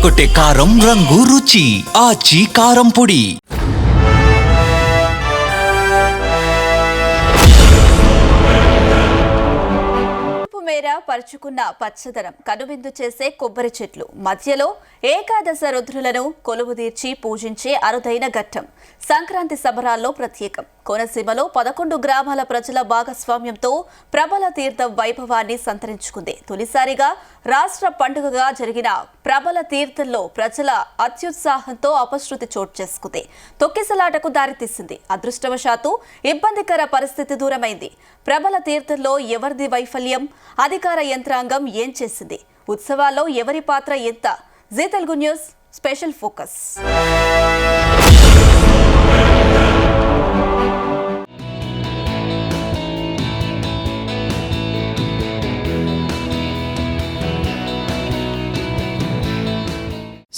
అదరగొట్టే కారం రంగు రుచి ఆచి కారం పొడి. మేర పరుచుకున్న పచ్చదనం కనువిందు చేసే కొబ్బరి చెట్లు మధ్యలో ఏకాదశ రుద్రులను కొలువుదీర్చి పూజించే అరుదైన ఘట్టం సంక్రాంతి సంబరాల్లో ప్రత్యేకం. కోనసీమలో 11 గ్రామాల ప్రజల భాగస్వామ్యంతో ప్రబల తీర్థం వైభవాన్ని సంతరించుకుంది. తొలిసారిగా రాష్ట్ర పండుగగా జరిగిన ప్రబల తీర్థంలో ప్రజల అత్యుత్సాహంతో అపశృతి చోటు చేసుకుంది. తొక్కిసలాటకు దారితీసింది. అదృష్టవశాత్తు ఇబ్బందికర పరిస్థితి దూరమైంది. ప్రబల తీర్థంలో ఎవరిది వైఫల్యం, అధికార యంత్రాంగం ఏం చేసింది, ఉత్సవాల్లో ఎవరి పాత్ర ఎంత? Zee Telugu news special focus.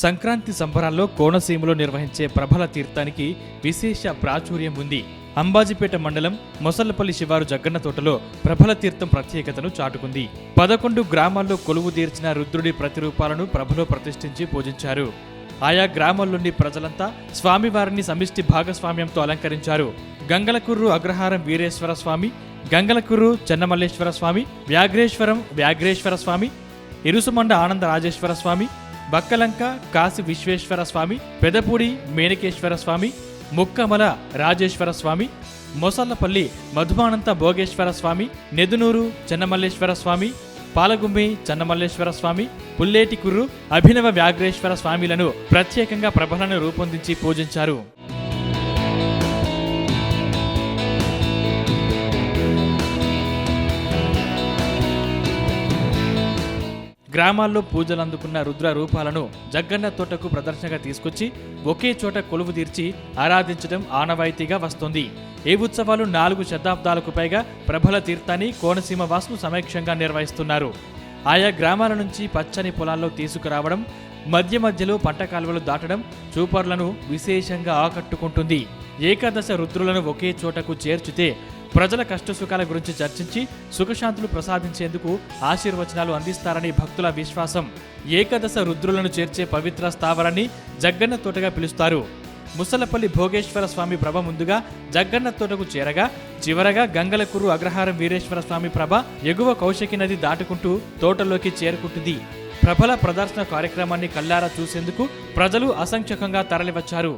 Sankranti సంబరాల్లో కోనసీమలో నిర్వహించే ప్రబల తీర్థానికి విశేష ప్రాచుర్యం ఉంది. అంబాజీపేట మండలం మొసళ్లపల్లి శివారు జగ్గన్న తోటలో ప్రభల తీర్థం ప్రత్యేకతను చాటుకుంది. 11 గ్రామాల్లో కొలువు తీర్చిన రుద్రుడి ప్రతిరూపాలను ప్రభలో ప్రతిష్ఠించి పూజించారు. ఆయా గ్రామాల్లోని ప్రజలంతా స్వామివారిని సమిష్టి భాగస్వామ్యంతో అలంకరించారు. గంగలకుర్రు అగ్రహారం వీరేశ్వర స్వామి, గంగలకుర్రు చెన్నమల్లేశ్వర స్వామి, వ్యాఘ్రేశ్వర స్వామి, ఇరుసుమండ ఆనంద రాజేశ్వర స్వామి, బక్కలంక కాశీ విశ్వేశ్వర స్వామి, పెదపూడి మేనకేశ్వర స్వామి, ముక్కమల రాజేశ్వర స్వామి, మొసళ్లపల్లి మధుమానంత భోగేశ్వర స్వామి, నెదునూరు చెన్నమల్లేశ్వర స్వామి, పాలగుమ్మి చెన్నమల్లేశ్వర స్వామి, పుల్లేటికుర్రు అభినవ వ్యాఘ్రేశ్వర స్వామిలను ప్రత్యేకంగా ప్రభలను రూపొందించి పూజించారు. గ్రామాల్లో పూజలు అందుకున్న రుద్ర రూపాలను జగ్గన్న తోటకు ప్రదర్శనగా తీసుకొచ్చి ఒకే చోట కొలువు తీర్చి ఆరాధించడం ఆనవాయితీగా వస్తోంది. ఈ ఉత్సవాలు 4 శతాబ్దాలకు పైగా ప్రభల తీర్థాన్ని కోనసీమ వాసులు సమీక్షంగా నిర్వహిస్తున్నారు. ఆయా గ్రామాల నుంచి పచ్చని పొలాల్లో తీసుకురావడం, మధ్యలో పంట కాలువలు దాటడం చూపర్లను విశేషంగా ఆకట్టుకుంటుంది. ఏకాదశ రుద్రులను ఒకే చోటకు చేర్చితే ప్రజల కష్టసుఖాల గురించి చర్చించి సుఖశాంతులు ప్రసాదించేందుకు ఆశీర్వచనాలు అందిస్తారని భక్తుల విశ్వాసం. ఏకాదశ రుద్రులను చేర్చే పవిత్ర స్థావరాన్ని జగ్గన్న తోటగా పిలుస్తారు. ముసలపల్లి భోగేశ్వర స్వామి ప్రభ ముందుగా జగ్గన్న తోటకు చేరగా, చివరగా గంగలకుర్రు అగ్రహారం వీరేశ్వర స్వామి ప్రభ ఎగువ కౌశకి నది దాటుకుంటూ తోటలోకి చేరుకుంటుంది. ప్రభల ప్రదర్శన కార్యక్రమాన్ని కల్లారా చూసేందుకు ప్రజలు అసంఖ్యాకంగా తరలివచ్చారు.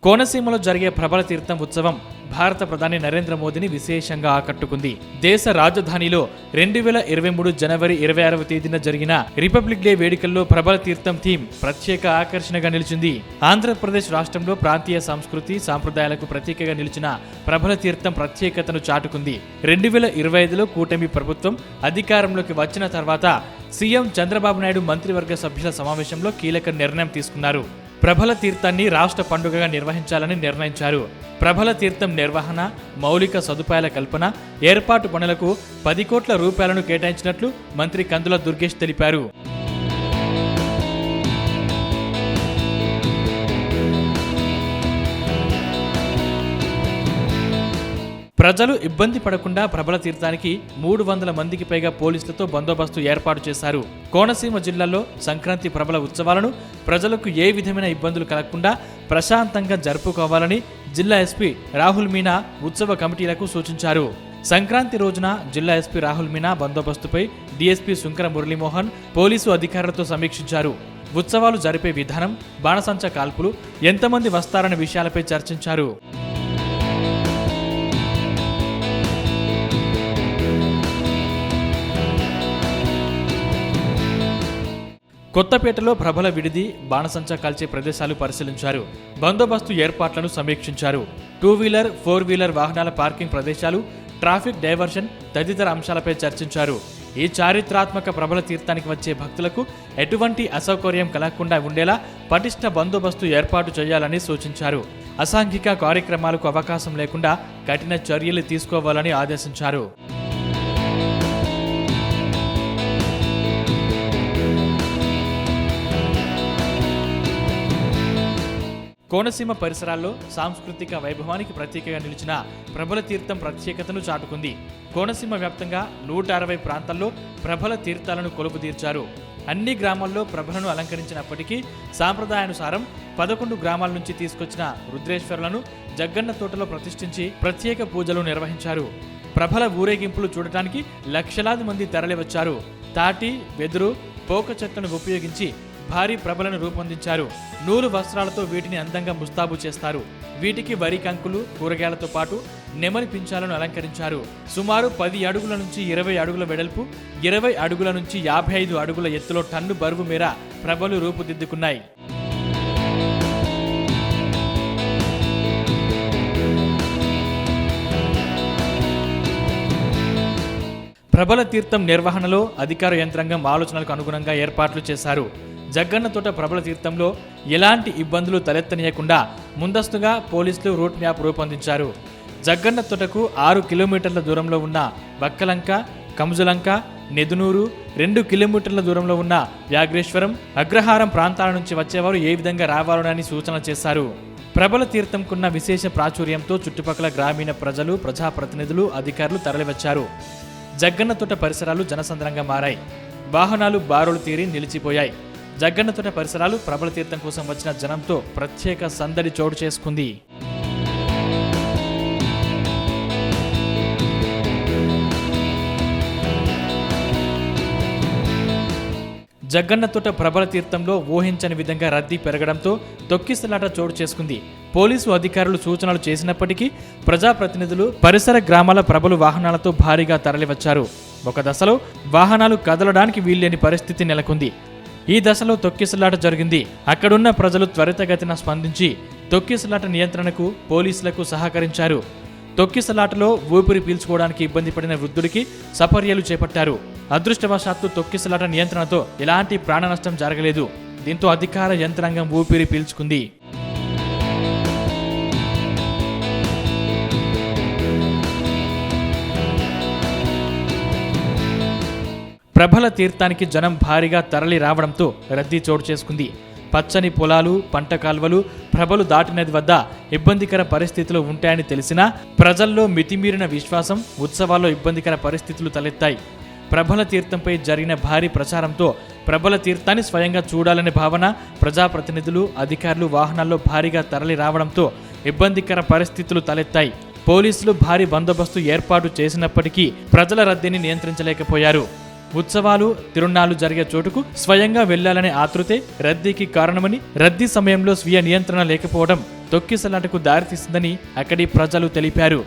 కోనసీమలో జరిగే ప్రభల తీర్థం ఉత్సవం భారత ప్రధాని నరేంద్ర మోదీని విశేషంగా ఆకట్టుకుంది. దేశ రాజధానిలో 2023 జనవరి 26వ తేదీన జరిగిన రిపబ్లిక్ డే వేడుకల్లో ప్రభల తీర్థం థీమ్ ప్రత్యేక ఆకర్షణగా నిలిచింది. ఆంధ్రప్రదేశ్ రాష్ట్రంలో ప్రాంతీయ సంస్కృతి సాంప్రదాయాలకు ప్రతీకగా నిలిచిన ప్రభల తీర్థం ప్రత్యేకతను చాటుకుంది. 2025లో కూటమి ప్రభుత్వం అధికారంలోకి వచ్చిన తర్వాత సీఎం చంద్రబాబు నాయుడు మంత్రివర్గ సభ్యుల సమావేశంలో కీలక నిర్ణయం తీసుకున్నారు. ప్రభల తీర్థాన్ని రాష్ట్ర పండుగగా నిర్వహించాలని నిర్ణయించారు. ప్రభల తీర్థం నిర్వహణ, మౌలిక సదుపాయాల కల్పన, ఏర్పాటు పనులకు 10 కోట్ల రూపాయలను కేటాయించినట్లు మంత్రి కందుల దుర్గేష్ తెలిపారు. ప్రజలు ఇబ్బంది పడకుండా ప్రభల తీర్థానికి 300 మందికి పైగా పోలీసులతో బందోబస్తు ఏర్పాటు చేశారు. కోనసీమ జిల్లాలో సంక్రాంతి ప్రభల ఉత్సవాలను ప్రజలకు ఏ విధమైన ఇబ్బందులు కలగకుండా ప్రశాంతంగా జరుపుకోవాలని జిల్లా ఎస్పీ రాహుల్ మీనా ఉత్సవ కమిటీలకు సూచించారు. సంక్రాంతి రోజున జిల్లా ఎస్పీ రాహుల్ మీనా బందోబస్తుపై డీఎస్పీ శుంకర మురళీమోహన్ పోలీసు అధికారులతో సమీక్షించారు. ఉత్సవాలు జరిపే విధానం, బాణసంచ కాల్పులు, ఎంతమంది వస్తారనే విషయాలపై చర్చించారు. కొత్తపేటలో ప్రభల విడిది, బాణసంచా కాల్చే ప్రదేశాలు పరిశీలించారు. బందోబస్తు ఏర్పాట్లను సమీక్షించారు. 2 వీలర్, 4 వీలర్ వాహనాల పార్కింగ్ ప్రదేశాలు, ట్రాఫిక్ డైవర్షన్ తదితర అంశాలపై చర్చించారు. ఈ చారిత్రాత్మక ప్రభల తీర్థానికి వచ్చే భక్తులకు ఎటువంటి అసౌకర్యం కలగకుండా ఉండేలా పటిష్ట బందోబస్తు ఏర్పాటు చేయాలని సూచించారు. అసాంఘిక కార్యక్రమాలకు అవకాశం లేకుండా కఠిన చర్యలు తీసుకోవాలని ఆదేశించారు. కోనసీమ పరిసరాల్లో సాంస్కృతిక వైభవానికి ప్రతీకగా నిలిచిన ప్రభల తీర్థం ప్రత్యేకతను చాటుకుంది. కోనసీమ వ్యాప్తంగా 160 ప్రాంతాల్లో ప్రభల తీర్థాలను కొలువుదీర్చారు. అన్ని గ్రామాల్లో ప్రభలను అలంకరించినప్పటికీ సాంప్రదాయానుసారం 11 గ్రామాల నుంచి తీసుకొచ్చిన రుద్రేశ్వరులను జగ్గన్న తోటలో ప్రతిష్ఠించి ప్రత్యేక పూజలు నిర్వహించారు. ప్రభల ఊరేగింపులు చూడటానికి లక్షలాది మంది తరలివచ్చారు. తాటి, వెదురు, పోక చెట్లను ఉపయోగించి భారీ ప్రభలను రూపొందించారు. నూలు వస్త్రాలతో వీటిని అందంగా ముస్తాబు చేస్తారు. వీటికి వరి కంకులు, కూరగాయలతో పాటు నెమలి పింఛాలను అలంకరించారు. సుమారు 10 అడుగుల నుంచి 20 అడుగుల వెడల్పు, 20 అడుగుల నుంచి 55 అడుగుల ఎత్తులో టన్ను బరువు మేర ప్రభలు రూపుదిద్దుకున్నాయి. ప్రభల తీర్థం నిర్వహణలో అధికార యంత్రాంగం ఆలోచనలకు అనుగుణంగా ఏర్పాట్లు చేశారు. జగ్గన్న తోట ప్రభల తీర్థంలో ఎలాంటి ఇబ్బందులు తలెత్తనీయకుండా ముందస్తుగా పోలీసులు రూట్ మ్యాప్ రూపొందించారు. జగ్గన్న తోటకు 6 కిలోమీటర్ల దూరంలో ఉన్న బక్కలంక, కంజులంక, నెదునూరు, 2 కిలోమీటర్ల దూరంలో ఉన్న వ్యాఘ్రేశ్వరం, అగ్రహారం ప్రాంతాల నుంచి వచ్చేవారు ఏ విధంగా రావాలని సూచన చేశారు. ప్రభల తీర్థంకున్న విశేష ప్రాచుర్యంతో చుట్టుపక్కల గ్రామీణ ప్రజలు, ప్రజాప్రతినిధులు, అధికారులు తరలివచ్చారు. జగ్గన్న తోట పరిసరాలు జనసంద్రంగా మారాయి. వాహనాలు బారులు తీరి నిలిచిపోయాయి. జగ్గన్న తోట పరిసరాలు ప్రభల తీర్థం కోసం వచ్చిన జనంతో ప్రత్యేక సందడి చోటు చేసుకుంది. జగ్గన్న తోట ప్రభల తీర్థంలో ఊహించని విధంగా రద్దీ పెరగడంతో తొక్కిసలాట చోటు చేసుకుంది. పోలీసు అధికారులు సూచనలు చేసినప్పటికీ ప్రజాప్రతినిధులు పరిసర గ్రామాల ప్రభలు వాహనాలతో భారీగా తరలివచ్చారు. ఒక దశలో వాహనాలు కదలడానికి వీల్లేని పరిస్థితి నెలకొంది. ఈ దశలో తొక్కిసలాట జరిగింది. అక్కడున్న ప్రజలు త్వరితగతిన స్పందించి తొక్కిసలాట నియంత్రణకు పోలీసులకు సహకరించారు. తొక్కిసలాటలో ఊపిరి పీల్చుకోవడానికి ఇబ్బంది పడిన వృద్ధుడికి సపర్యలు చేపట్టారు. అదృష్టవశాత్తు తొక్కిసలాట నియంత్రణతో ఎలాంటి ప్రాణ నష్టం జరగలేదు. దీంతో అధికార యంత్రాంగం ఊపిరి పీల్చుకుంది. ప్రభల తీర్థానికి జనం భారీగా తరలి రావడంతో రద్దీ చోటు చేసుకుంది. పచ్చని పొలాలు, పంట కాల్వలు ప్రభలు దాటినది వద్ద ఇబ్బందికర పరిస్థితులు ఉంటాయని తెలిసినా ప్రజల్లో మితిమీరిన విశ్వాసం, ఉత్సవాల్లో ఇబ్బందికర పరిస్థితులు తలెత్తాయి. ప్రభల తీర్థంపై జరిగిన భారీ ప్రచారంతో ప్రభల తీర్థాన్ని స్వయంగా చూడాలనే భావన ప్రజాప్రతినిధులు, అధికారులు వాహనాల్లో భారీగా తరలి రావడంతో ఇబ్బందికర పరిస్థితులు తలెత్తాయి. పోలీసులు భారీ బందోబస్తు ఏర్పాటు చేసినప్పటికీ ప్రజల రద్దీని నియంత్రించలేకపోయారు. ఉత్సవాలు, తిరునాళ్లు జరిగే చోటుకు స్వయంగా వెళ్లాలనే ఆతృతే రద్దీకి కారణమని, రద్దీ సమయంలో స్వీయ నియంత్రణ లేకపోవడం తొక్కిసలాటకు దారితీస్తుందని అక్కడి ప్రజలు తెలిపారు.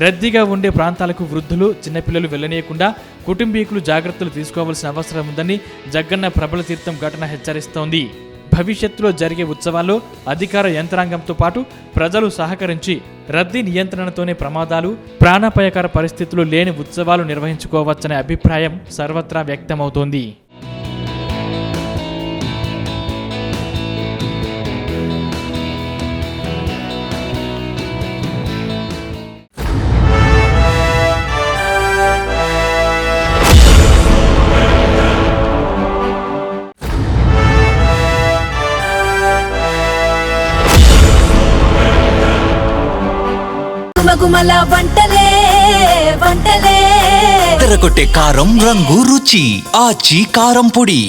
రద్దీగా ఉండే ప్రాంతాలకు వృద్ధులు, చిన్నపిల్లలు వెళ్లనీయకుండా కుటుంబీకులు జాగ్రత్తలు తీసుకోవాల్సిన అవసరం ఉందని జగ్గన్న ప్రభల తీర్థం ఘటన హెచ్చరిస్తోంది. భవిష్యత్తులో జరిగే ఉత్సవాల్లో అధికార యంత్రాంగంతో పాటు ప్రజలు సహకరించి రద్దీ నియంత్రణతోనే ప్రమాదాలు, ప్రాణాపాయకర పరిస్థితులు లేని ఉత్సవాలు నిర్వహించుకోవచ్చనే అభిప్రాయం సర్వత్రా వ్యక్తమవుతోంది. గుమగుమల వంటలే వంటలే తెరకొట్టే కారం రంగు రుచి ఆచి కారం పొడి.